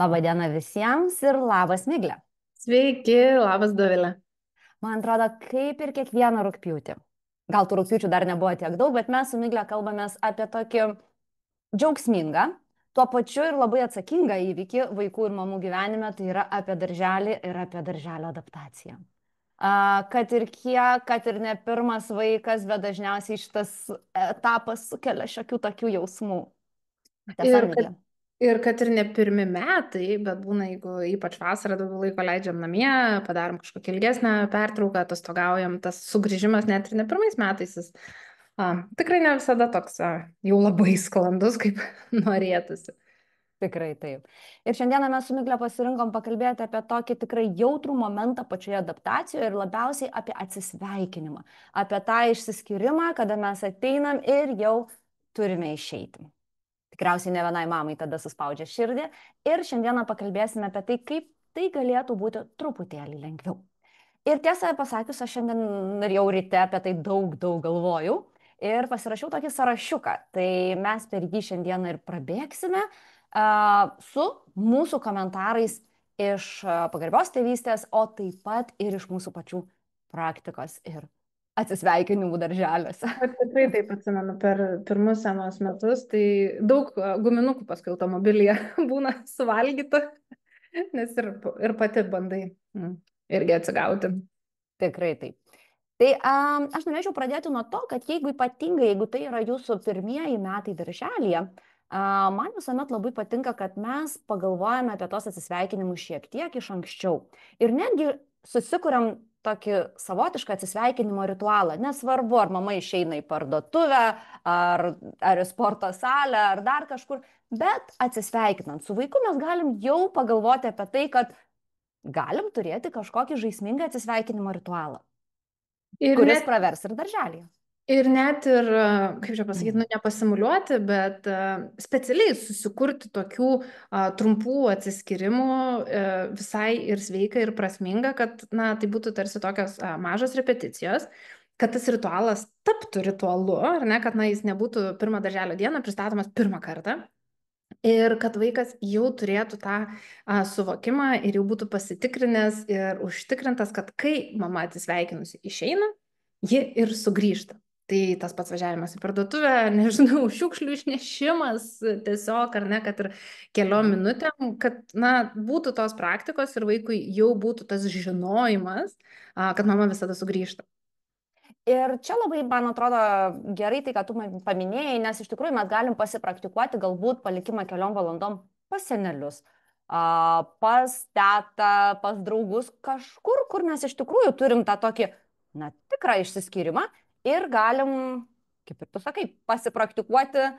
Labadiena visiems ir labas Miglė. Sveiki, labas Dovilė. Man atrodo, kaip ir kiekvieną rugpjūtį. Gal tų rugpjūčių dar nebuvo tiek daug, bet mes su Miglė kalbamės apie tokį džiaugsmingą, tuo pačiu ir labai atsakingą įvykį vaikų ir mamų gyvenime, tai yra apie darželį ir apie darželio adaptaciją. Kad ir ne pirmas vaikas, bet dažniausiai šitas etapas sukelia šiokių tokių jausmų. Tiesa, Ir kad, Miglė? ir kad ir ne pirmi metai, bet būna, jeigu ypač vasarą daugiau laiko leidžiam namie, padarom kažkokią ilgesnę pertrauką, atostogaujam, tas sugrįžimas net ir ne pirmais metais, jis tikrai ne visada toks jau labai sklandus, kaip norėtųsi. Tikrai taip. Ir šiandieną mes su Miglė pasirinkom pakalbėti apie tokį tikrai jautrų momentą pačioje adaptacijoje ir labiausiai apie atsisveikinimą, apie tą išsiskyrimą, kada mes ateinam ir jau turime išeiti. Tikriausiai ne vienai mamai tada suspaudžia širdį ir šiandieną pakalbėsime apie tai, kaip tai galėtų būti truputėlį lengviau. Ir tiesą pasakius, aš šiandien ir jau ryte apie tai daug galvojau ir pasirašiau tokį sąrašiuką. Tai mes per jį šiandieną ir prabėgsime su mūsų komentarais iš pagarbios tėvystės, o taip pat ir iš mūsų pačių praktikos ir atsisveikinimų darželiuose. Aš tikrai taip atsimenu per pirmus senos metus, tai daug guminukų paskui automobilyje būna suvalgyta, nes ir pati bandai irgi atsigauti. Tikrai taip. Tai aš norėčiau pradėti nuo to, kad jeigu tai yra jūsų pirmieji metai darželyje, man visuomet labai patinka, kad mes pagalvojame apie tos atsisveikinimus šiek tiek iš anksčiau. Ir netgi susikuriam tokį savotišką atsisveikinimo ritualą. Nesvarbu, ar mama išeina į parduotuvę, ar į sporto salę, ar dar kažkur, bet atsisveikinant su vaiku mes galim jau pagalvoti apie tai, kad galim turėti kažkokį žaismingą atsisveikinimo ritualą, Ir kuris net pravers ir darželėje. Ir net ir, kaip čia pasakyti, nu, nepasimuliuoti, bet specialiai susikurti tokių trumpų atsiskyrimų visai ir sveika, ir prasminga, kad, na, tai būtų tarsi tokios mažos repeticijos, kad tas ritualas taptų ritualu, ar ne, kad, na, jis nebūtų pirmą darželio dieną pristatomas pirmą kartą. Ir kad vaikas jau turėtų tą suvokimą ir jau būtų pasitikrinęs ir užtikrintas, kad kai mama atsisveikinusi išeina, ji ir sugrįžta. Tai tas pats važiavimas į parduotuvę, nežinau, šiukšlių išnešimas tiesiog, ar ne, kad ir keliom minutėm, kad, na, būtų tos praktikos ir vaikui jau būtų tas žinojimas, kad mama visada sugrįžta. Ir čia labai, man atrodo, gerai tai, kad tu man paminėjai, nes iš tikrųjų mes galim pasipraktikuoti galbūt palikimą keliom valandom pas senelius, pas tetą, pas draugus, kažkur, kur mes iš tikrųjų turim tą tokį, na, tikrą išsiskyrimą ir galim, kaip ir tu sakai, pasipraktikuoti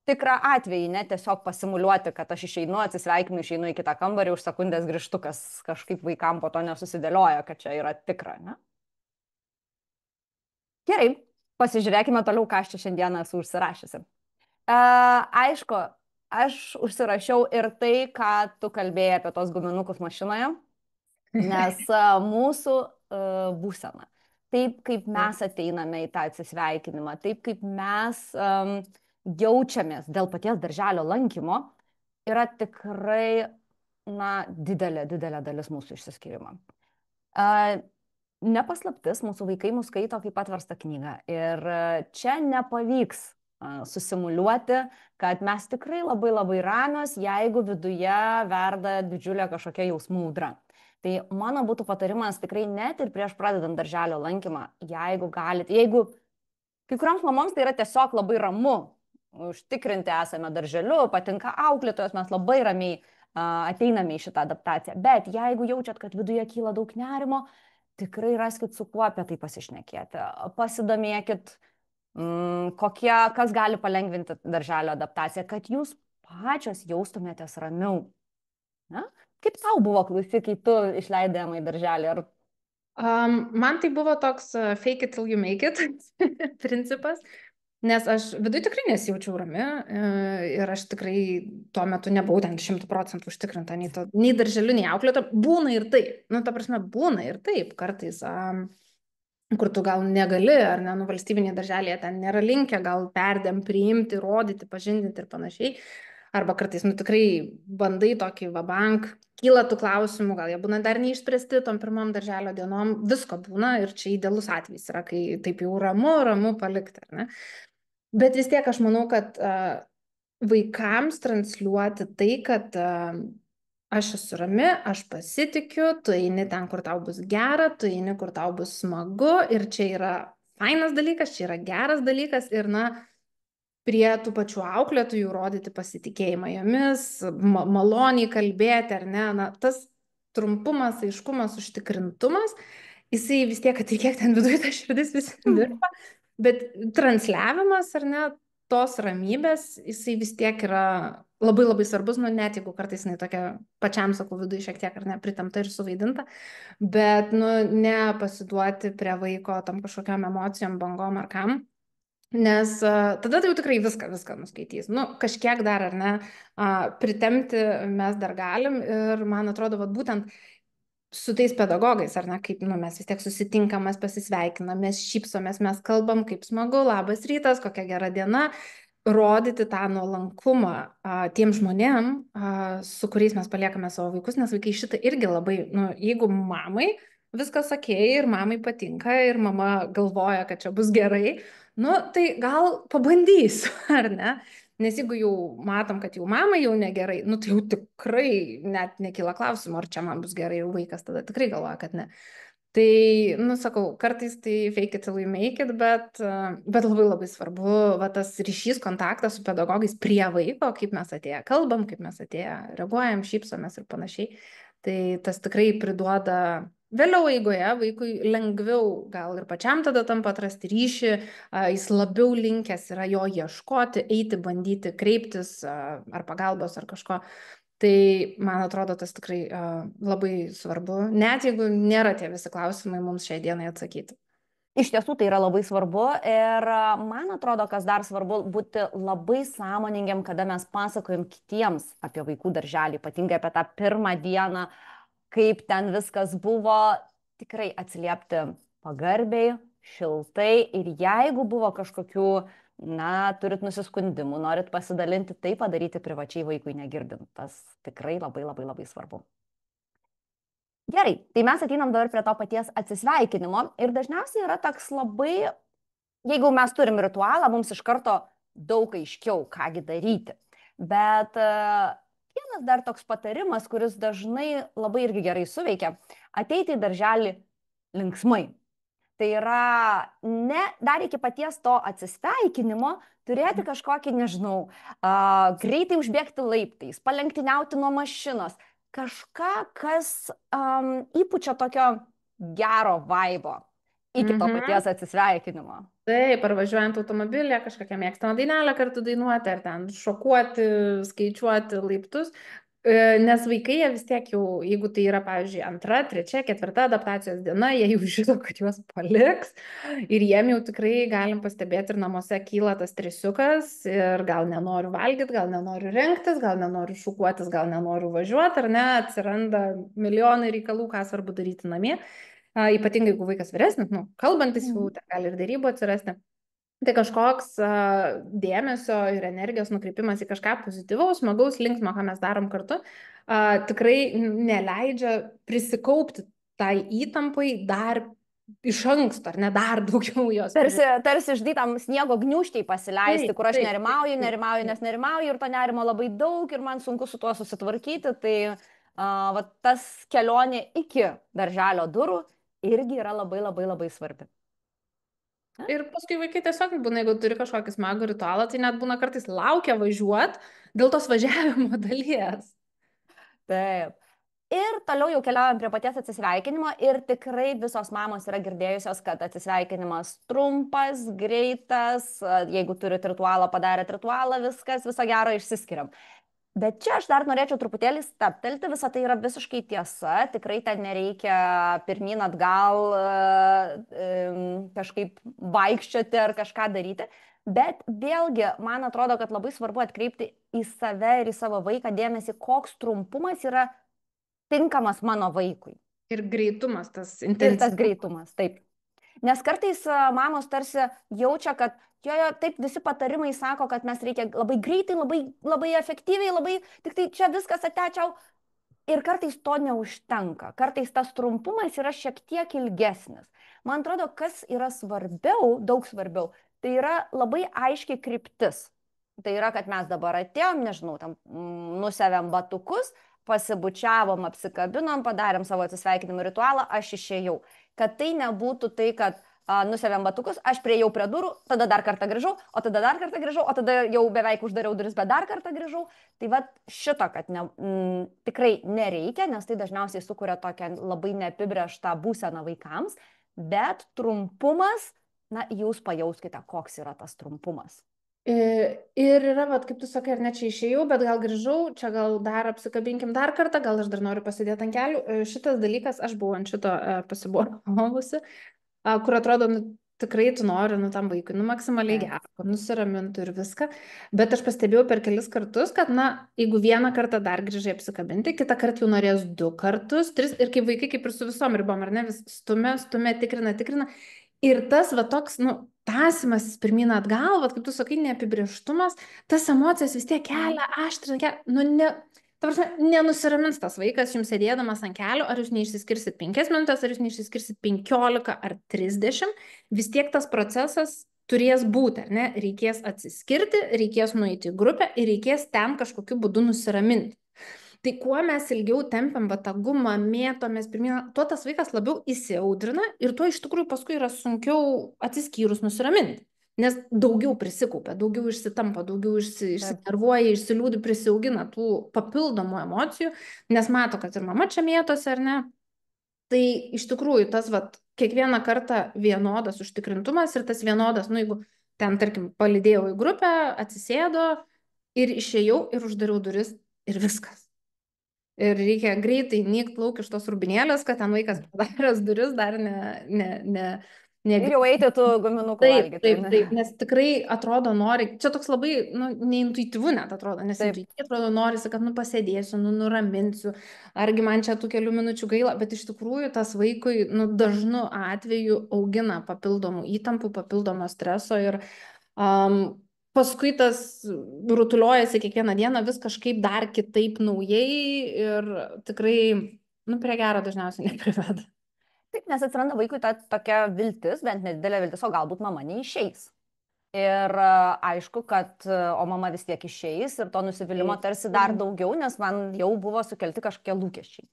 tikrą atvejį, ne tiesiog pasimuliuoti, kad aš išeinu, atsisveikinu, išeinu į kitą kambarį, už sekundės grįžtu, kas kažkaip vaikam po to nesusidėlioja, kad čia yra tikra, ne? Gerai, pasižiūrėkime toliau, ką aš čia šiandieną esu užsirašysi. Aišku, aš užsirašiau ir tai, ką tu kalbėjai apie tos guminukus mašinoje, nes mūsų būsena, taip kaip mes ateiname į tą atsisveikinimą, taip kaip mes jaučiamės dėl paties darželio lankymo, yra tikrai, na, didelė dalis mūsų išsiskyrimo. Nepaslaptis, mūsų vaikai mus skaito kaip atverstą knygą. Ir čia nepavyks susimuliuoti, kad mes tikrai labai ramios, jeigu viduje verda didžiulė kažkokia jausmų audra. Tai mano būtų patarimas tikrai net ir prieš pradedant darželio lankymą, jeigu galite, jeigu kai kurioms mamoms tai yra tiesiog labai ramu, užtikrinti esame darželiu, patinka auklėtojos, mes labai ramiai ateiname į šitą adaptaciją. Bet jeigu jaučiat, kad viduje kyla daug nerimo, tikrai raskit su kuo apie tai pasišnekėti. Pasidomėkit, kas gali palengvinti darželio adaptaciją, kad jūs pačios jaustumėtės ramiau. Na? Kaip tau buvo, klausyk, kai tu išleidai į darželį? Man tai buvo toks fake it till you make it principas, nes aš viduje tikrai nesijaučiau rami ir aš tikrai tuo metu nebuvau ten 100% užtikrinta, nei darželiu, nei auklėta. Būna ir taip, nu, ta prasme, būna ir taip kartais, kur tu gal negali, ar ne, nu, valstybinėje darželėje ten nėra linkę gal perdėm priimti, rodyti, pažindinti ir panašiai. arba kartais, nu tikrai bandai tokį vabank, kyla tų klausimų, gal jie būna dar neišspręsti tom pirmom darželio dienom, visko būna ir čia idealus atvejis yra, kai taip jau ramu palikti, ar ne? Bet vis tiek aš manau, kad vaikams transliuoti tai, kad aš esu rami, aš pasitikiu, tu eini ten, kur tau bus gera, tu eini, kur tau bus smagu ir čia yra fainas dalykas, čia yra geras dalykas ir, na, prie tų pačių auklėtojų rodyti pasitikėjimą jomis, maloniai kalbėti, ar ne, na, tas trumpumas, aiškumas, užtikrintumas, jisai vis tiek, kad ir kiek ten viduje ta širdis vis virpa, bet transliavimas, ar ne, tos ramybės, jisai vis tiek yra labai labai svarbus, nu, net jeigu kartais jinai tokia pačiam, sakau, viduje šiek tiek, ar ne, pritamta ir suvaidinta, bet, nu, nepasiduoti prie vaiko tam kažkokiam emocijom, bangom ar kam. Nes tada tai jau tikrai viską nuskaitys. Nu, kažkiek dar, ar ne, pritemti mes dar galim ir man atrodo, vat, būtent su tais pedagogais, ar ne, kaip, nu, mes vis tiek susitinkam, mes pasisveikinam, mes šypsomės, mes kalbam, kaip smagu, labas rytas, kokia gera diena, rodyti tą nuolankumą tiem žmonėm, su kuriais mes paliekame savo vaikus, nes vaikai šitą irgi labai, nu, jeigu mamai viskas okei ir mamai patinka ir mama galvoja, kad čia bus gerai, nu, tai gal pabandysiu, ar ne? Nes jeigu jau matom, kad jau mamai jau negerai, nu tai jau tikrai net nekyla klausimų, ar čia man bus gerai, ir vaikas tada tikrai galvoja, kad ne. Tai, nu, sakau, kartais tai fake it till you make it, bet labai labai svarbu, va, tas ryšys, kontaktas su pedagogais prie vaiko, kaip mes atėję kalbam, kaip mes atėję reaguojam, šypsomės ir panašiai. Tai tas tikrai priduoda vėliau eigoje vaikui lengviau, gal ir pačiam tada tampa atrasti ryšį, jis labiau linkęs yra jo ieškoti, eiti, bandyti, kreiptis ar pagalbos ar kažko. Tai man atrodo, tas tikrai labai svarbu, net jeigu nėra tie visi klausimai mums šiai dienai atsakyti. Iš tiesų tai yra labai svarbu ir man atrodo, kas dar svarbu, būti labai sąmoningiam, kada mes pasakojam kitiems apie vaikų darželį, ypatingai apie tą pirmą dieną, kaip ten viskas buvo, tikrai atsiliepti pagarbiai, šiltai ir jeigu buvo kažkokių, na, turit nusiskundimų, norit pasidalinti, tai padaryti privačiai vaikui negirdint. Tas tikrai labai labai labai svarbu. Gerai, tai mes ateinam dabar prie to paties atsisveikinimo ir dažniausiai yra toks labai, jeigu mes turim ritualą, mums iš karto daug aiškiau, kągi daryti. Bet vienas dar toks patarimas, kuris dažnai labai irgi gerai suveikia, ateiti į darželį linksmai. Tai yra ne dar iki paties to atsisveikinimo turėti kažkokį, nežinau, greitai užbėgti laiptais, palenktyniauti nuo mašinos, kažką, kas įpučia tokio gero vaibo iki to paties atsisveikinimo. Taip, ar važiuojant automobilį, kažkokią mėgstamą dainelę kartu dainuoti, ar ten šokuoti, skaičiuoti laiptus. Nes vaikai jie vis tiek jau, jeigu tai yra, pavyzdžiui, 2., 3., 4. adaptacijos diena, jie jau žino, kad juos paliks ir jiem jau tikrai galim pastebėti ir namuose kyla tas stresiukas ir gal nenoriu valgyti, gal nenoriu rengtis, gal nenoriu šukuotis, gal nenoriu važiuoti, ar ne, atsiranda milijonai reikalų, ką svarbu daryti namie. Ypatingai, jeigu vaikas vyresnis, nu, kalbantis jau, gali ir darybų atsirasti. Tai kažkoks dėmesio ir energijos nukreipimas į kažką pozityvaus, smagaus, linksmo, ką mes darom kartu, tikrai neleidžia prisikaupti tai įtampai dar iš anksto, ar ne, dar daugiau jos. Tarsi ždytam sniego gniūžtei pasileisti, taip, kur aš nerimauju, nes nerimauju ir to nerimo labai daug ir man sunku su tuo susitvarkyti. Tai va, tas kelionė iki darželio durų irgi yra labai labai labai svarbi. Ir paskui vaikai tiesiog būna, jeigu turi kažkokį smagų ritualą, tai net būna kartais laukia važiuot dėl tos važiavimo dalies. Taip. Ir toliau jau keliaujam prie paties atsisveikinimo ir tikrai visos mamos yra girdėjusios, kad atsisveikinimas trumpas, greitas, jeigu turit ritualą, padarėt ritualą, viskas, viso gero, išsiskiriam. Bet čia aš dar norėčiau truputėlį stabtelti, visa tai yra visiškai tiesa, tikrai ten nereikia pirmyn atgal kažkaip vaikščioti ar kažką daryti, bet vėlgi man atrodo, kad labai svarbu atkreipti į save ir į savo vaiką dėmesį, koks trumpumas yra tinkamas mano vaikui. Ir greitumas, tas intensyvumas. Ir tas greitumas, taip. Nes kartais mamos tarsi jaučia, kad jo, taip visi patarimai sako, kad mes reikia labai greitai, labai, labai efektyviai, labai, tik tai čia viskas atečiau. Ir kartais to neužtenka. Kartais tas trumpumas yra šiek tiek ilgesnis. Man atrodo, kas yra svarbiau, daug svarbiau, tai yra labai aiškiai kryptis. Tai yra, kad mes dabar atėjom, nežinau, tam nusevėm batukus, pasibučiavom, apsikabinom, padarėm savo atsisveikinimo ritualą, aš išėjau. Kad tai nebūtų tai, kad nusevėm batukus, aš prieėjau prie durų, tada dar kartą grįžau, o tada dar kartą grįžau, o tada jau beveik uždariau duris, bet dar kartą grįžau. Tai va šito, kad tikrai nereikia, nes tai dažniausiai sukuria tokią labai neapibrėžtą būseną vaikams, bet trumpumas, na, jūs pajauskite, koks yra tas trumpumas. Ir yra, vat, kaip tu sakai, ar ne čia išėjau, bet gal grįžau, čia gal dar apsikabinkim dar kartą, gal aš dar noriu pasidėti ant kelių. Šitas dalykas, aš buvau ant šito pasibuovusi, kur atrodo, nu, tikrai tu nori, nu, tam vaikui, nu, maksimaliai gero, kad nusiramintų ir viską. Bet aš pastebėjau per kelis kartus, kad, na, jeigu vieną kartą dar grįžai apsikabinti, kitą kartą jau norės 2 kartus, 3, ir kaip vaikai, kaip ir su visom ribom, ar ne, vis stumia, tikrina. Ir tas, va, toks, nu, tąsimas pirmyn atgal, va, kaip tu sakai, neapibrieštumas, tas emocijas vis tiek kelia, aštrina, nu, ne, ta prasme, nenusiramins tas vaikas jums sėdėdamas ant kelio, ar jūs neišsiskirsit 5 minutės, ar jūs neišsiskirsit 15 ar 30, vis tiek tas procesas turės būti, ar ne, reikės atsiskirti, reikės nueiti į grupę ir reikės ten kažkokiu būdu nusiraminti. Tai kuo mes ilgiau tempiam tą gumą, mėtomės pirmyn, tuo tas vaikas labiau įsiaudrina ir tuo iš tikrųjų paskui yra sunkiau atsiskyrus nusiraminti. Nes daugiau prisikaupia, daugiau išsitampa, daugiau išsinervuoja, išsiliūdi, prisiaugina tų papildomų emocijų, nes mato, kad ir mama čia mėtosi, ar ne. Tai iš tikrųjų tas, vat, kiekvieną kartą vienodas užtikrintumas ir tas vienodas, nu jeigu ten, tarkim, palydėjau į grupę, atsisėdo ir išėjau ir uždariau duris ir viskas. Ir reikia greitai nykt lauk iš tos rūbinėlės, kad ten vaikas padaręs duris dar ne. Ir jau eiti tų guminukų valgyti. Taip, nes tikrai atrodo nori, čia toks labai, nu, neintuityvu net atrodo, nes intuityviai atrodo norisi, kad, nu, pasėdėsiu, nu, nuraminsiu, argi man čia tų kelių minučių gaila, bet iš tikrųjų tas vaikui, nu, dažnu atveju augina papildomų įtampų, papildomo streso ir paskui tas rutuliojasi kiekvieną dieną vis kažkaip dar kitaip naujai ir tikrai, nu, prie gero dažniausiai nepriveda. Taip, nes atsiranda vaikui ta tokia viltis, bent nedidelė viltis, o galbūt mama neišeis. Ir aišku, kad o mama vis tiek išeis ir to nusivylimų tarsi dar daugiau, nes man jau buvo sukelti kažkokie lūkesčiai.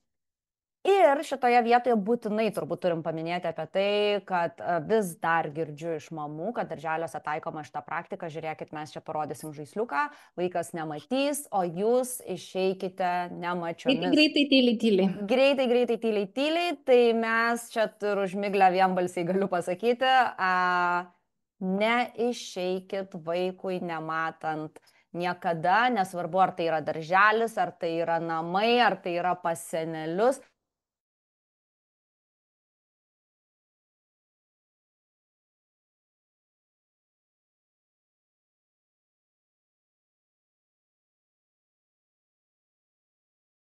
Ir šitoje vietoje būtinai turbūt turim paminėti apie tai, kad vis dar girdžiu iš mamų, kad darželiuose taikoma šitą praktiką, žiūrėkit, mes čia parodysim žaisliuką, vaikas nematys, o jūs išeikite nemačiomis. Greitai, tyliai. Greitai, tyliai, tai mes čia ir užmiglę vienbalsiai galiu pasakyti, neišeikit vaikui nematant niekada, nesvarbu, ar tai yra darželis, ar tai yra namai, ar tai yra pas senelius.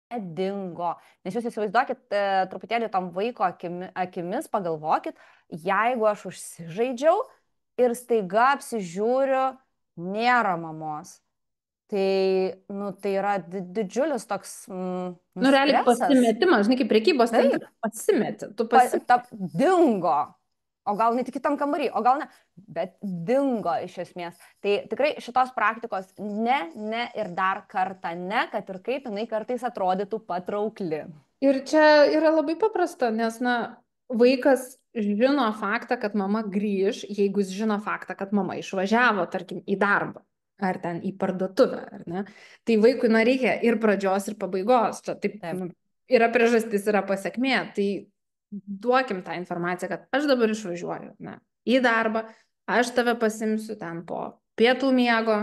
Dingo. Nes jūs įsivaizduokit, truputėlį tam vaiko akimis pagalvokit, jeigu aš užsižaidžiau ir staiga apsižiūriu, nėra mamos. Tai, nu, tai yra didžiulis toks nu, realiai pasimetimas, žinai, kaip prekybos, tai pasimeti. Dingo. O gal ne tik kitam kambarį, o gal ne, bet dingo iš esmės. Tai tikrai šitos praktikos ne ir dar kartą ne, kad ir kaip jinai kartais atrodytų patraukli. Ir čia yra labai paprasta, nes, na, vaikas žino faktą, kad mama grįž, jeigu jis žino faktą, kad mama išvažiavo, tarkim, į darbą, ar ten į parduotuvę, ar ne. Tai vaikui, na, reikia ir pradžios, ir pabaigos. Čia taip. Nu, yra priežastis, yra pasekmė. Tai duokim tą informaciją, kad aš dabar išvažiuoju, ne, į darbą, aš tave pasimsiu ten po pietų miego,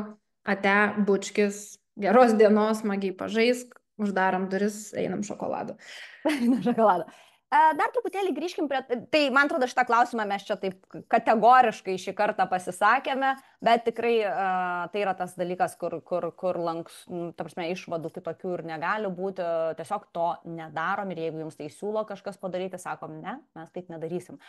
ate, bučkis, geros dienos, smagiai pažaisk, uždarom duris, einam šokolado. Einam šokolado. Dar truputėlį grįžkim prie, tai man atrodo, šitą klausimą mes čia taip kategoriškai šį kartą pasisakėme, bet tikrai tai yra tas dalykas, kur ta prasme, išvadų kitokių ir negali būti, tiesiog to nedarom ir jeigu jums tai siūlo kažkas padaryti, sakom, ne, mes taip nedarysim.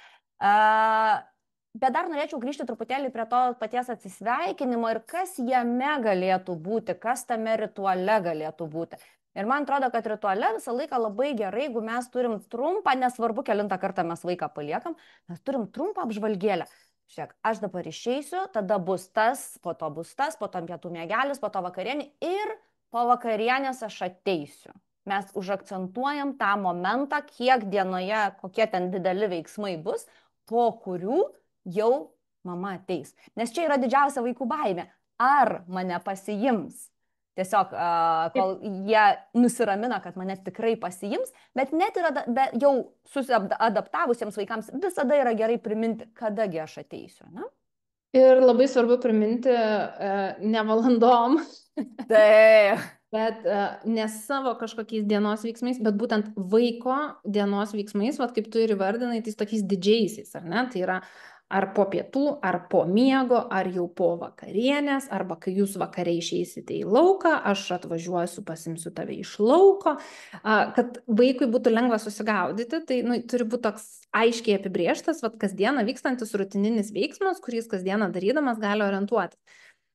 Bet dar norėčiau grįžti truputėlį prie to paties atsisveikinimo ir kas jame galėtų būti, kas tame rituale galėtų būti. Ir man atrodo, kad rituale visą laiką labai gerai, jeigu mes turim trumpą, nesvarbu, kelintą kartą mes vaiką paliekam, mes turim trumpą apžvalgėlę. Žiūrėk, aš dabar išeisiu, tada bus tas, po to pietų miegelis, po to vakarienė ir po vakarienės aš ateisiu. Mes užakcentuojam tą momentą, kiek dienoje, kokie ten dideli veiksmai bus, po kurių jau mama ateis. Nes čia yra didžiausia vaikų baimė. Ar mane pasiims? Tiesiog, kol jie nusiramina, kad mane tikrai pasiims, bet net ir jau susiadaptavusiems vaikams visada yra gerai priminti, kadagi aš ateisiu. Ne? Ir labai svarbu priminti ne valandom, bet ne savo kažkokiais dienos veiksmais, bet būtent vaiko dienos veiksmais, vat kaip tu ir įvardinai, tais tokiais didžiaisiais, ar ne? Tai yra ar po pietų, ar po miego, ar jau po vakarienės, arba kai jūs vakare išeisite į lauką, aš atvažiuosiu, pasimsiu tave iš lauko, kad vaikui būtų lengva susigaudyti, tai turi būti toks aiškiai apibrieštas, vat kasdieną vykstantis rutininis veiksmas, kuris kasdieną darydamas gali orientuoti.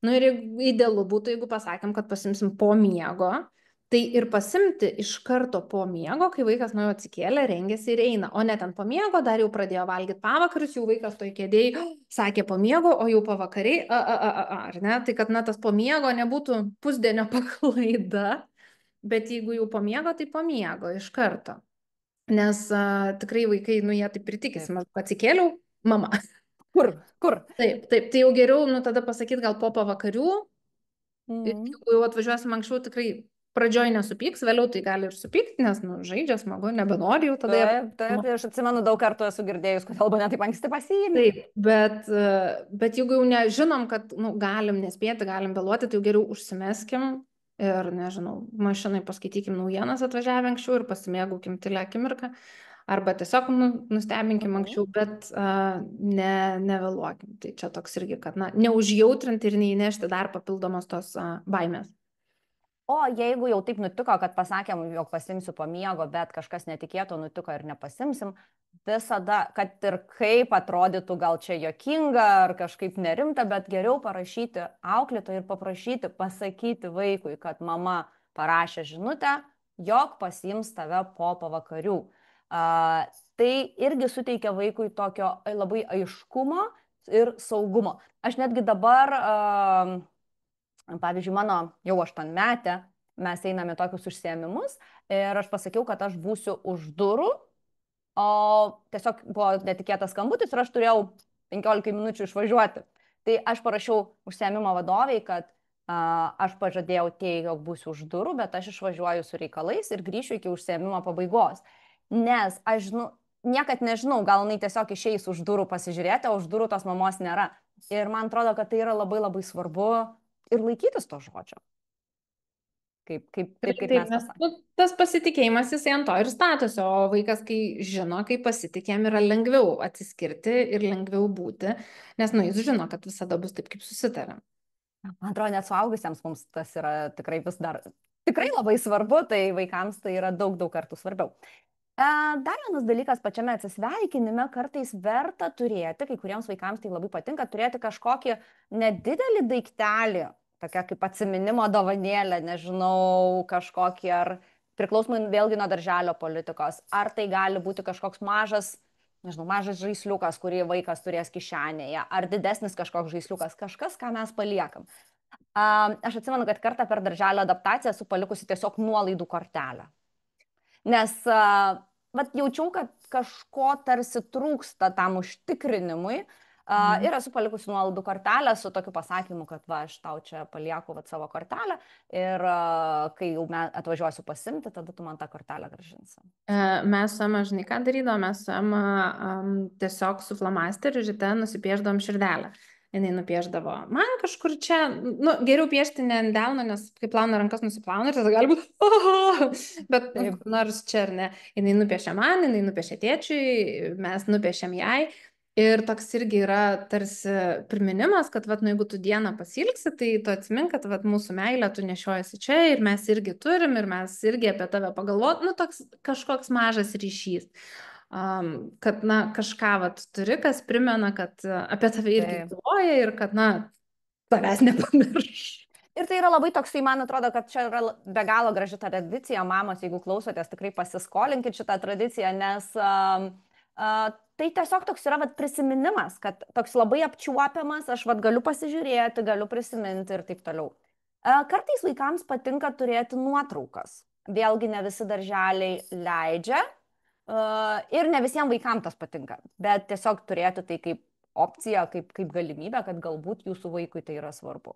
Ir idealu būtų, jeigu pasakėm, kad pasimsim po miego, tai ir pasimti iš karto po miego, kai vaikas nuo jo atsikėlė, rengėsi ir eina, o ne ten po miego, dar jau pradėjo valgyti pavakarius, jau vaikas toj kėdėjai sakė po miego, o jau pavakariai, ar ne? Tai kad tas po miego nebūtų pusdienio paklaida, bet jeigu jau po miego, tai po miego iš karto. Nes tikrai vaikai, jie taip pritikėsi, maždaug atsikėliau, mama. Kur? Taip, tai jau geriau, tada pasakyti gal po pavakarių, jeigu jau atvažiuosim anksčiau, tikrai pradžioj nesupyks, vėliau tai gali ir supykti, nes, žaidžia smagu, nebenori jau tada. Taip, aš atsimenu, daug kartų esu girdėjus, kodėl mane taip anksti pasiėmė. Taip, bet jeigu jau nežinom, kad, galim nespėti, galim vėluoti, tai jau geriau užsimeskim ir, nežinau, mašinai paskaitykim naujienas atvažiavę anksčiau ir pasimėgaukim tylę akimirką, arba tiesiog nustebinkim anksčiau, bet nevėluokim. Tai čia toks irgi, kad, neužjautrinti ir neįnešti dar papildomos tos baimės. O jeigu jau taip nutiko, kad pasakėm, jog pasimsiu po miego, bet kažkas netikėto nutiko ir nepasimsim, visada, kad ir kaip atrodytų gal čia juokinga ar kažkaip nerimta, bet geriau parašyti auklėtojui ir paprašyti, pasakyti vaikui, kad mama parašė žinutę, jog pasiims tave po pavakarių. Tai irgi suteikia vaikui tokio labai aiškumo ir saugumo. Aš netgi dabar... Pavyzdžiui, mano jau 8-metė, mes einame tokius užsiėmimus ir aš pasakiau, kad aš būsiu už durų, o tiesiog buvo netikėtas skambutis ir aš turėjau 15 minučių išvažiuoti. Tai aš parašiau užsiėmimo vadoviai, kad aš pažadėjau jog būsiu už durų, bet aš išvažiuoju su reikalais ir grįšiu iki užsiėmimo pabaigos. Nes aš niekad nežinau, gal jinai tiesiog išeis už durų pasižiūrėti, o už durų tos mamos nėra. Ir man atrodo, kad tai yra labai labai svarbu ir laikytis to žodžio. Kaip mes pasakėme. Tas pasitikėjimas, jisai ant to ir statosi, o vaikas, kai žino, kaip pasitikėm, yra lengviau atsiskirti ir lengviau būti, nes jis žino, kad visada bus taip, kaip susitarėm. Man atrodo, net suaugusiems mums tas yra tikrai vis dar tikrai labai svarbu, tai vaikams tai yra daug kartų svarbiau. Dar vienas dalykas pačiame atsisveikinime, kartais verta turėti, kai kuriems vaikams tai labai patinka, turėti kažkokį nedidelį daiktelį, tokia kaip atsiminimo dovanėlė, nežinau, kažkokį ar priklausomai vėlgi nuo darželio politikos, ar tai gali būti kažkoks mažas žaisliukas, kurį vaikas turės kišenėje, ar didesnis kažkoks žaisliukas, kažkas, ką mes paliekam. Aš atsimenu, kad kartą per darželio adaptaciją esu palikusi tiesiog nuolaidų kortelę. Nes jaučiau, kad kažko tarsi trūksta tam užtikrinimui ir esu palikusi nuolaidų kortelę su tokiu pasakymu, kad aš tau čia palieku savo kortelę ir kai jau atvažiuosiu pasimti, tada tu man tą kortelę grąžinsi. Mes su Ema, žinai, ką darydom, mes su Ema tiesiog su flomasteriu žite nusipieždom širdelę. jinai nupiešdavo man kažkur čia, nu, geriau piešti ne ant delno, nes kai plauna rankas nusiplauna ir tada gali būti, bet nu, Taip, kur nors čia ar ne, jinai nupiešė man, jinai nupiešė tėčiui, mes nupiešėm jai. Ir toks irgi yra tarsi priminimas, kad, vat, nu, jeigu tu dieną pasilgsi, tai tu atsimink, kad, vat, mūsų meilę tu nešiojasi čia ir mes irgi turim ir mes irgi apie tave pagalvot, nu, toks kažkoks mažas ryšys. Kad, na, kažką, vat, turi, kas primena, kad apie tave irgi taip. galvoja ir kad, na, tavęs nepamirš. Ir tai yra labai toksai, man atrodo, kad čia yra be galo graži tradicija, mamos, jeigu klausotės, tikrai pasiskolinkit šitą tradiciją, nes tai tiesiog toks yra vat, prisiminimas, kad toks labai apčiuopiamas, aš vat, galiu pasižiūrėti, galiu prisiminti ir taip toliau. Kartais vaikams patinka turėti nuotraukas. Vėlgi ne visi darželiai leidžia ir ne visiems vaikams tas patinka, bet tiesiog turėti tai kaip opciją, kaip galimybę, kad galbūt jūsų vaikui tai yra svarbu.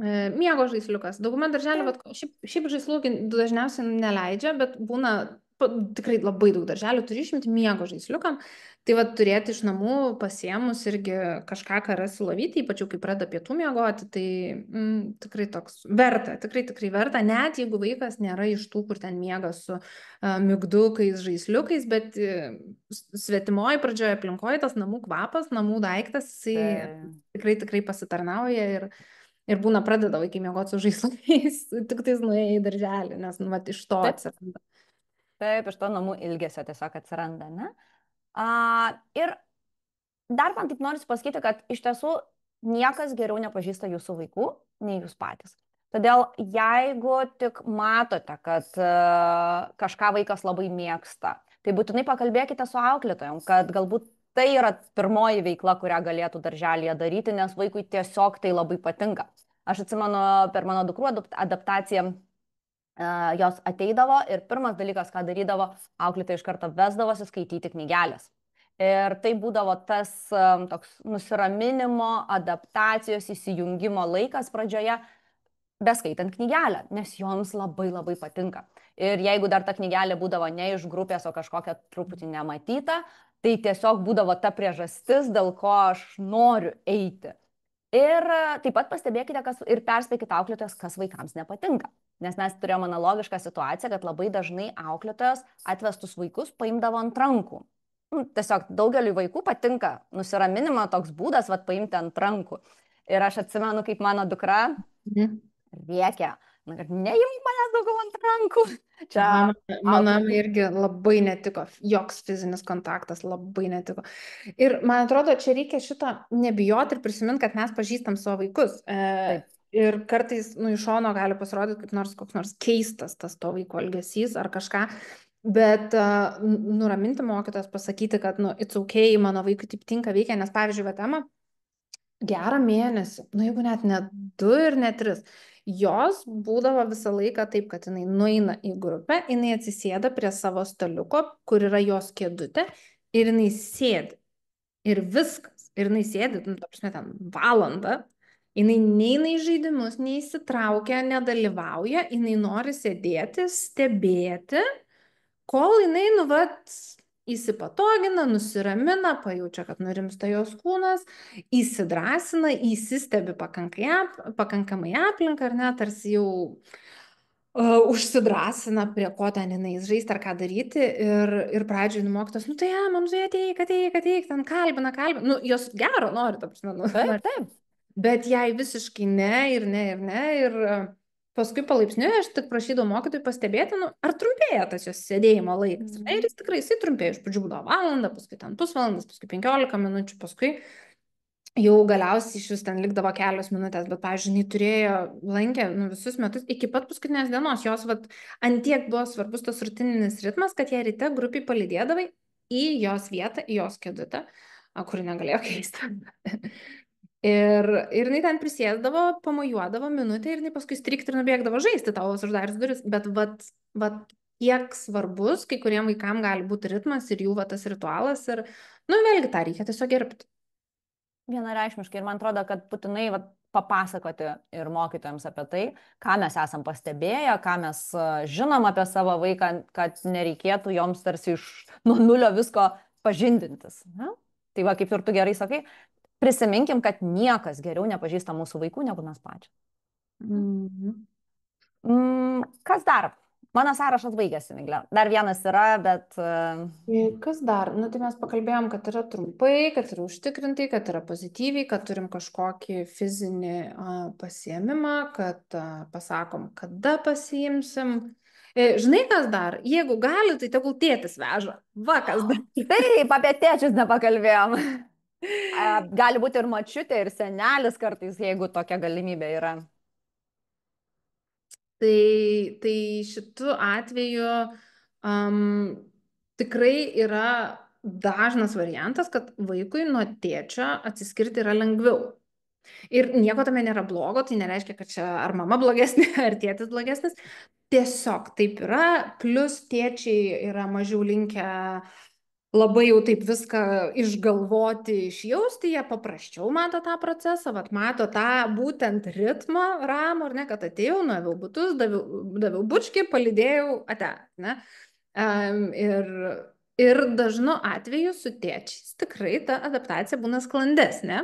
Miego žaisliukas. Dauguma darželių, bet šiaip žaislų dažniausiai neleidžia, bet būna tikrai labai daug darželių turi išimti miego žaisliukam. Tai va turėti iš namų pasiemus irgi kažką, ką rasi lovyti, ypač jau kai pradeda pietų miegoti, tai tikrai toks verta, tikrai verta, net jeigu vaikas nėra iš tų, kur ten miega su mygdukais, žaisliukais, bet svetimoji pradžioje aplinkoje tas namų kvapas, namų daiktas, jisai tikrai pasitarnauja ir būna pradeda vaikai miegoti su žaislais, tik tais nuėję į darželį, nes nu, vat, iš to atsiranda. Taip, iš to namų ilgesio tiesiog atsiranda, ne? Ir dar man taip norisi pasakyti, kad iš tiesų niekas geriau nepažįsta jūsų vaikų, nei jūs patys. Todėl jeigu tik matote, kad kažką vaikas labai mėgsta, tai būtinai pakalbėkite su auklėtojom, kad galbūt tai yra pirmoji veikla, kurią galėtų darželėje daryti, nes vaikui tiesiog tai labai patinka. Aš atsimenu per mano dukrų adaptaciją, jos ateidavo ir pirmas dalykas, ką darydavo, auklėtojai iš karto vesdavosi skaityti knygelės. Ir tai būdavo tas toks nusiraminimo, adaptacijos, įsijungimo laikas pradžioje, beskaitant knygelę, nes joms labai labai patinka. Ir jeigu dar ta knygelė būdavo ne iš grupės, o kažkokia truputį nematyta, tai tiesiog būdavo ta priežastis, dėl ko aš noriu eiti. Ir taip pat pastebėkite ir perspėkite auklėtojas, kas vaikams nepatinka. Nes mes turėjome analogišką situaciją, kad labai dažnai auklėtojas atvestus vaikus paimdavo ant rankų. Tiesiog daugeliu vaikų patinka nusiraminimo toks būdas, vat paimti ant rankų. Ir aš atsimenu, kaip mano dukra rėkia, kad neimk manęs daugiau ant rankų. Čia mano irgi labai netiko, joks fizinis kontaktas labai netiko. Ir man atrodo, čia reikia šito nebijoti ir prisiminti, kad mes pažįstam savo vaikus. Ir kartais iš šono gali pasirodyti kaip koks nors keistas tas to vaiko elgesys ar kažką. Bet nuraminti mokytojas, pasakyti, kad it's okay, mano vaikui taip tinka veikia, nes pavyzdžiui, Vatema gerą mėnesį, jeigu net ne 2 ir ne 3, jos būdavo visą laiką taip, kad jinai nueina į grupę, jinai atsisėda prie savo staliuko, kur yra jos kėdutė, ir jinai sėdi. Ir viskas. Ir jinai sėdi, ta prasme, ten valandą. Jinai neina į žaidimus, neįsitraukia, nedalyvauja, jinai nori sėdėti, stebėti, kol jinai, įsipatogina, nusiramina, pajaučia, kad nurimsta jos kūnas, įsidrasina, įsistebi pakankamai aplinką, ar ne, tarsi jau užsidrasina, prie ko ten jinai žaisti ar ką daryti. Ir pradžioje mokytas, tai mamzui ateik, ten kalbina. Jos gero nori, ta prasme. Taip. Bet jai visiškai ne. Ir paskui palaipsniui aš tik prašydavau mokytojui pastebėti, ar trumpėja tas jos sėdėjimo laikas. Ir jis trumpėjo, iš pradžių būdavo valandą, paskui ten pusvalandas, paskui 15 minučių, paskui jau galiausiai iš vis ten likdavo kelios minutės, bet, pavyzdžiui, lankė visus metus iki pat paskutinės dienos. Jos ant tiek buvo svarbus tas rutininis ritmas, kad ją ryte grupiai palydėdavai į jos vietą, į jos kėdutę, kuri negalėjo keisti. Ir jinai ten prisėsdavo, pamojuodavo minutę ir jinai paskui strikti ir nubėgdavo žaisti tavo uždarius duris. Bet kiek svarbus kai kuriem vaikam gali būti ritmas ir jų tas ritualas. Ir, vėlgi tą reikia tiesiog gerbti. Vienareikšmiškai. Ir man atrodo, kad būtinai papasakoti ir mokytojams apie tai, ką mes esam pastebėję, ką mes žinom apie savo vaiką, kad nereikėtų joms tarsi nuo nulio visko pažindintis. Ne? Tai kaip ir tu gerai sakai, prisiminkim, kad niekas geriau nepažįsta mūsų vaikų negu mes pačios. Mhm. Kas dar? Mano sąrašas baigėsi, Miglė. Dar vienas yra, bet... Kas dar? Nu, tai mes pakalbėjom, kad yra trumpai, kad yra užtikrintai, kad yra pozityviai, kad turim kažkokį fizinį pasiėmimą, kad pasakom, kada pasiimsim. Žinai, kas dar? Jeigu gali, tai tegul tėtis veža. Va, kas dar. Taip, apie tėčius nepakalbėjom. Gali būti ir mačiutė, ir senelis kartais, jeigu tokia galimybė yra. Tai šitu atveju tikrai yra dažnas variantas, kad vaikui nuo tėčio atsiskirti yra lengviau. Ir nieko tame nėra blogo, tai nereiškia, kad čia ar mama blogesnė, ar tėtis blogesnis. Tiesiog taip yra, plus tėčiai yra mažiau linkę labai jau taip viską išgalvoti, išjausti, jie paprasčiau mato tą procesą, vat mato tą būtent ritmą ramų, ar ne, kad atėjau, nuėmiau butus, daviau bučkį, palydėjau, ate, ne. Ir dažnu atveju su tėčiais tikrai ta adaptacija būna sklandesnė,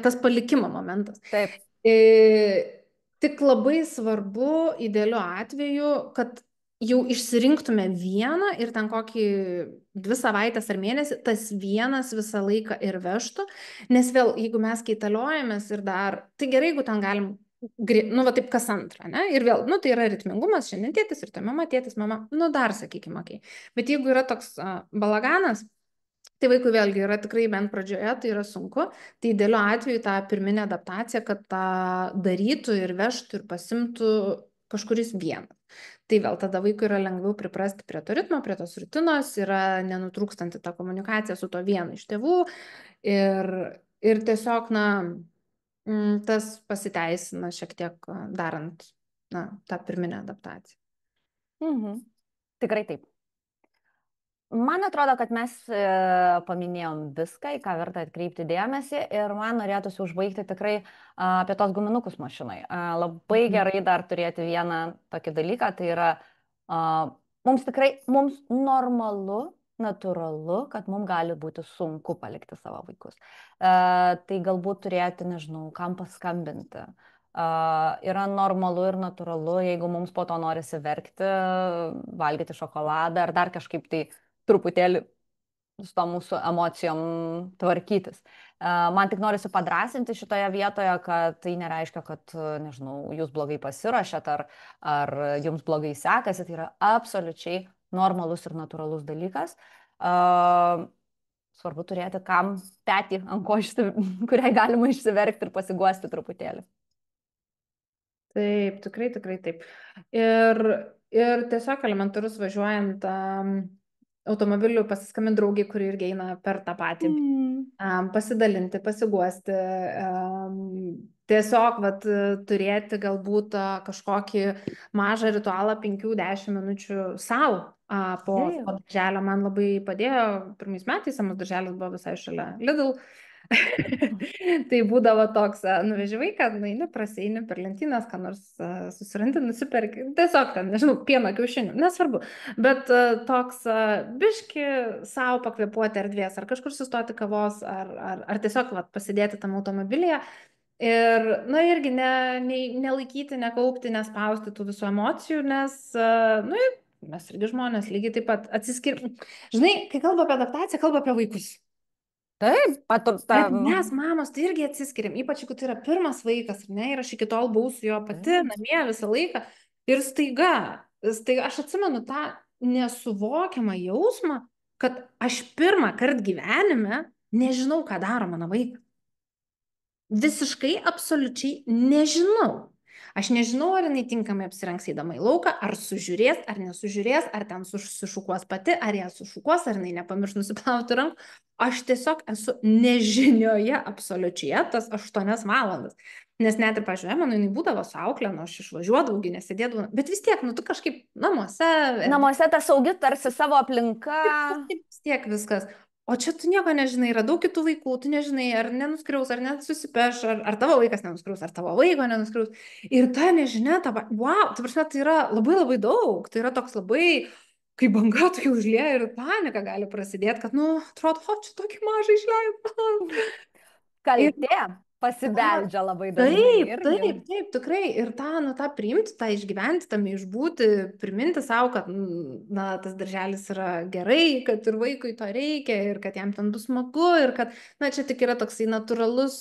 tas palikimo momentas. Taip. Tik labai svarbu idealiu atveju, kad jau išsirinktume vieną ir ten kokį 2 savaitės ar mėnesį, tas vienas visą laiką ir vežtų, nes vėl, jeigu mes kaitaliojamės ir dar, tai gerai, jeigu ten galim, nu, va taip kas antrą, ne, ir vėl, nu, tai yra ritmingumas, šiandien tėtis ir tai mama, tėtis, mama, nu, dar, sakykime, okay. Bet jeigu yra toks balaganas, tai vaikui vėlgi yra tikrai bent pradžioje, tai yra sunku, tai idealiu atveju tą pirminę adaptaciją, kad tą darytų ir vežtų ir pasimtų kažkuris vienas. Tai vėl tada vaikui yra lengviau priprasti prie to ritmo, prie tos rutinos, yra nenutrūkstanti ta komunikacija su to vienu iš tėvų ir tiesiog, na, tas pasiteisina šiek tiek darant, na, tą pirminę adaptaciją. Tikrai taip. Man atrodo, kad mes paminėjom viską, į ką verta atkreipti dėmesį ir man norėtųsi užbaigti tikrai apie tos guminukus mašinai. Labai gerai dar turėti vieną tokį dalyką, tai yra mums normalu, natūralu, kad mums gali būti sunku palikti savo vaikus. Tai galbūt turėti, nežinau, kam paskambinti. Yra normalu ir natūralu, jeigu mums po to norisi verkti, valgyti šokoladą ar dar kažkaip tai truputėlį su to mūsų emocijom tvarkytis. Man tik norisi padrasinti šitoje vietoje, kad tai nereiškia, kad, nežinau, jūs blogai pasiruošėt ar jums blogai sekasi, tai yra absoliučiai normalus ir natūralus dalykas. Svarbu turėti kam petį, ant ko kuriai galima išsiverkti ir pasiguosti truputėlį. Taip, tikrai taip. Ir tiesiog elementarus važiuojant automobiliu pasiskambinti draugiai, kuri irgi eina per tą patį. Pasidalinti, pasiguosti, tiesiog vat, turėti galbūt kažkokį mažą ritualą 5-10 minučių savo po darželio. Man labai padėjo, pirmais metais mūsų darželis buvo visai šalia Lidl. Tai būdavo toks, nuveži vaiką, nueini, praseini per lentynas, ką nors susirandi, nusiperki, tiesiog ten, nežinau, pieno, kiaušinių, nesvarbu, bet toks biški savo pakvėpuoti erdvės, ar kažkur sustoti kavos, ar tiesiog vat, pasidėti tam automobilyje ir, na, irgi nelaikyti, nekaupti, nespausti tų visų emocijų, nes, nu, mes irgi žmonės lygiai taip pat atsiskirti. Žinai, kai kalba apie adaptaciją, kalba apie vaikus. Taip, Bet mes, mamos, tai irgi atsiskiriam, ypač jeigu tai yra pirmas vaikas, ne, ir aš iki tol buvau su jo pati namie visą laiką. Ir staiga aš atsimenu tą nesuvokiamą jausmą, kad aš pirmą kartą gyvenime nežinau, ką daro mano vaikas. Visiškai, absoliučiai nežinau. Aš nežinau, ar jinai tinkamai apsirengs eidama į lauką, ar sužiūrės, ar nesužiūrės, ar ten sušukuos pati, ar ją sušukuos, ar jinai nepamirš nusiplauti rankų. Aš tiesiog esu nežinioje absoliučiai tas 8 valandas. Nes net ir, pažiūrėjau, mano jinai būdavo su auklė, nu aš išvažiuodavau, nesėdėdavau, bet vis tiek, nu tu kažkaip namuose. Namuose ta saugi, tarsi savo aplinka. Vis tiek viskas. O čia tu nieko nežinai, yra daug kitų vaikų, tu nežinai, ar nenuskriaus, ar nesusipeš, ar tavo vaikas nenuskriaus, ar tavo vaiko nenuskriaus. Ir ta nežinia, wow, tai prasme, tai yra labai labai daug, tai yra toks labai, kai banga tu jau užlieja ir panika gali prasidėti, kad, nu, atrodo, o čia tokį mažą išleidau. kaltė tą pasibeldžia labai dažnai Taip, irgi. taip, taip, tikrai. Ir tą priimti, tą išgyventi, tam išbūti, priminti savo, kad, na, tas darželis yra gerai, kad ir vaikui to reikia, ir kad jam ten bus smagu, ir kad, na, čia tik yra toksai natūralus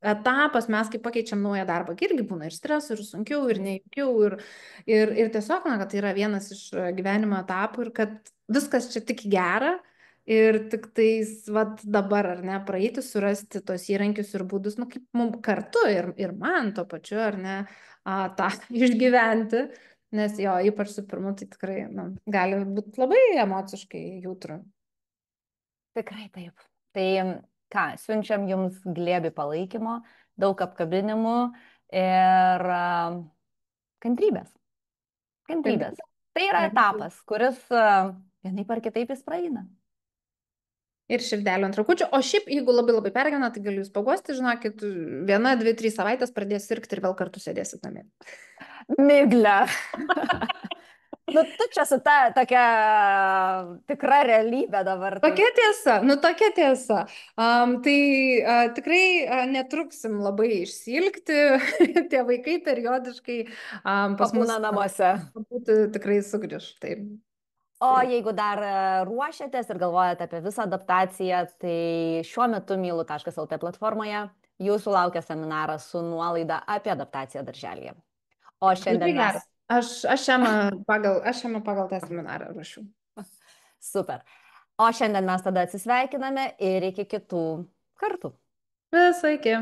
etapas, mes kai pakeičiam naują darbą, kai irgi būna ir stresų, ir sunkiau, ir nejaukiau, ir tiesiog, na, kad tai yra vienas iš gyvenimo etapų, ir kad viskas čia tik gera. Ir tik tais, vat dabar, ar ne, praeiti, surasti tos įrankius ir būdus, nu, kaip mums kartu ir man to pačiu, ar ne, tą išgyventi, nes jo, ypač su pirmu, tai tikrai, nu, gali būti labai emociškai jautru. Tikrai taip. Tai ką, siunčiam jums glėbį palaikymo, daug apkabinimų ir kantrybės. Kantrybės. Tai yra etapas, kuris vienaip ar kitaip jis praeina. Ir širdelio ant rakučių. O šiaip, jeigu labai labai pergyvena, tai galiu jūs paguosti, žinokit, 1, 2, 3 savaitės pradės sirgti ir vėl kartu sėdėsit namie. Miglė. Nu, tu čia su ta tokia tikra realybė dabar. Tai. Tokia tiesa, nu tokia tiesa. Tai tikrai netruksim labai išsilgti, tie vaikai periodiškai pas mus Papūna namuose. būti tikrai sugrįž. Taip. O jeigu dar ruošiatės ir galvojate apie visą adaptaciją, tai šiuo metu mylu.lt platformoje jūsų laukia seminaras su nuolaida apie adaptaciją darželyje. O šiandien Labai mes. geras. Aš šiame pagal tą seminarą ruošiu. Super. O šiandien mes tada atsisveikiname ir iki kitų kartų. Visai iki.